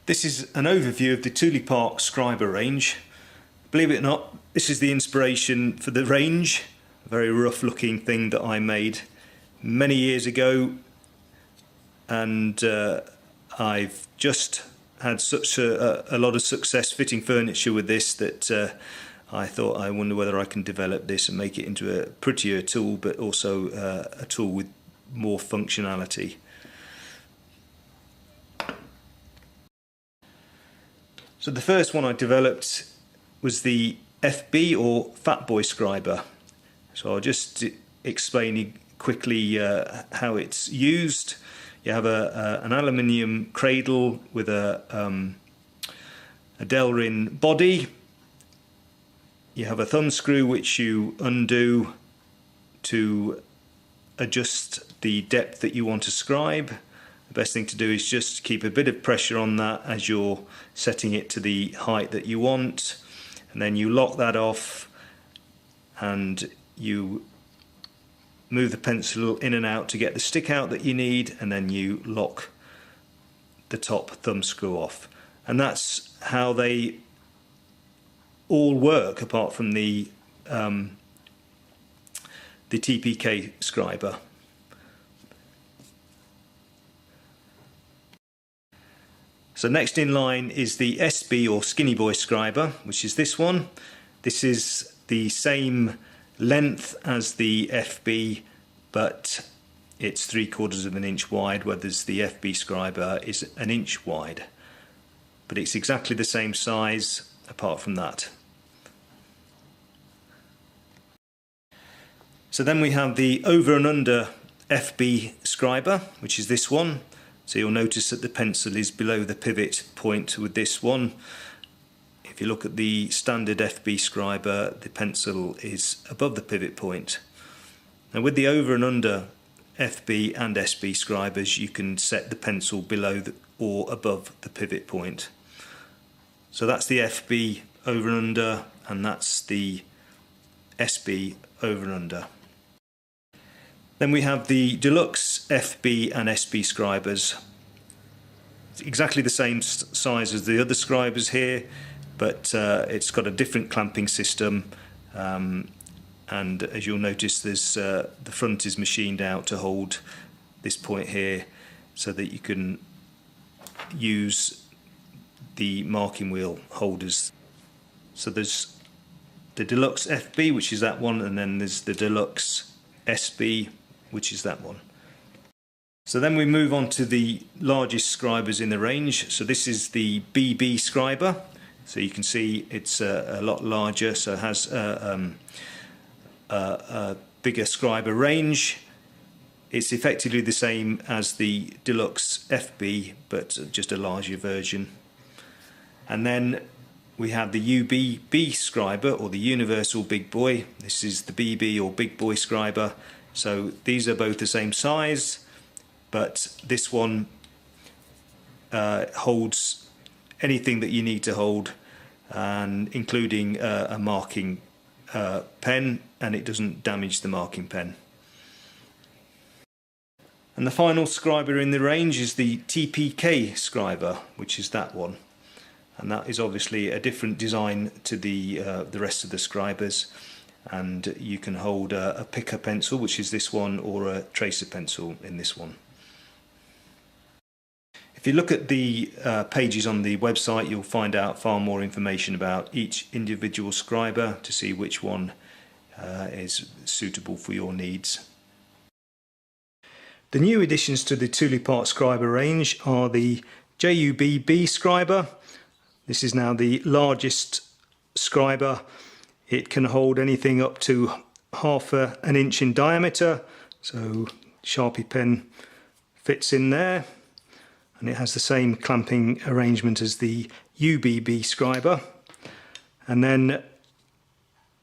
This is an overview of the Tooley Park scriber range. Believe it or not, this is the inspiration for the range, a very rough looking thing that I made many years ago, and I've just had such a lot of success fitting furniture with this that I thought, I wonder whether I can develop this and make it into a prettier tool, but also a tool with more functionality. So the first one I developed was the FB, or Fat Boy Scriber. So I'll just explain quickly how it's used. You have an aluminium cradle with a Delrin body. You have a thumb screw which you undo to adjust the depth that you want to scribe. The best thing to do is just keep a bit of pressure on that as you're setting it to the height that you want, and then you lock that off and you move the pencil in and out to get the stick out that you need, and then you lock the top thumb screw off. And that's how they all work, apart from the TPK scriber. So next in line is the SB, or Skinny Boy Scriber, which is this one. This is the same length as the FB, but it's 3/4 of an inch wide, whereas the FB scriber is an inch wide. But it's exactly the same size apart from that. So then we have the over and under FB scriber, which is this one. So you'll notice that the pencil is below the pivot point with this one. If you look at the standard FB scriber, the pencil is above the pivot point. Now with the over and under FB and SB scribers, you can set the pencil below or above the pivot point. So that's the FB over and under, and that's the SB over and under. Then we have the Deluxe FB and SB scribers. It's exactly the same size as the other scribers here, but it's got a different clamping system, and as you'll notice, there's the front is machined out to hold this point here, so that you can use the marking wheel holders. So there's the Deluxe FB, which is that one, and then there's the Deluxe SB, which is that one. So then we move on to the largest scribers in the range. So this is the BB scriber. So you can see it's a lot larger, so it has a bigger scriber range. It's effectively the same as the Deluxe FB, but just a larger version. And then we have the UBB scriber, or the Universal Big Boy. This is the BB, or Big Boy scriber. So these are both the same size, but this one holds anything that you need to hold, and including a marking pen, and it doesn't damage the marking pen. And the final scriber in the range is the TPK scriber, which is that one, and that is obviously a different design to the rest of the scribers. And you can hold a picker pencil, which is this one, or a tracer pencil in this one. If you look at the pages on the website, you'll find out far more information about each individual scriber to see which one is suitable for your needs. The new additions to the Tooley Park scriber range are the JUBB scriber. This is now the largest scriber. It can hold anything up to 1/2 an inch in diameter, so Sharpie pen fits in there, and it has the same clamping arrangement as the UBB scriber. And then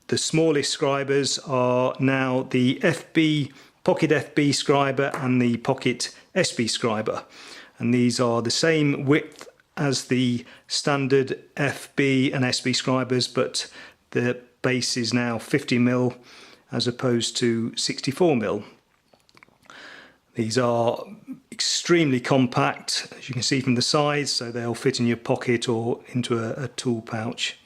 the smallest scribers are now the FB, Pocket FB scriber, and the Pocket SB scriber, and these are the same width as the standard FB and SB scribers, but the base is now 50mm as opposed to 64mm. These are extremely compact, as you can see from the size, so they'll fit in your pocket or into a tool pouch.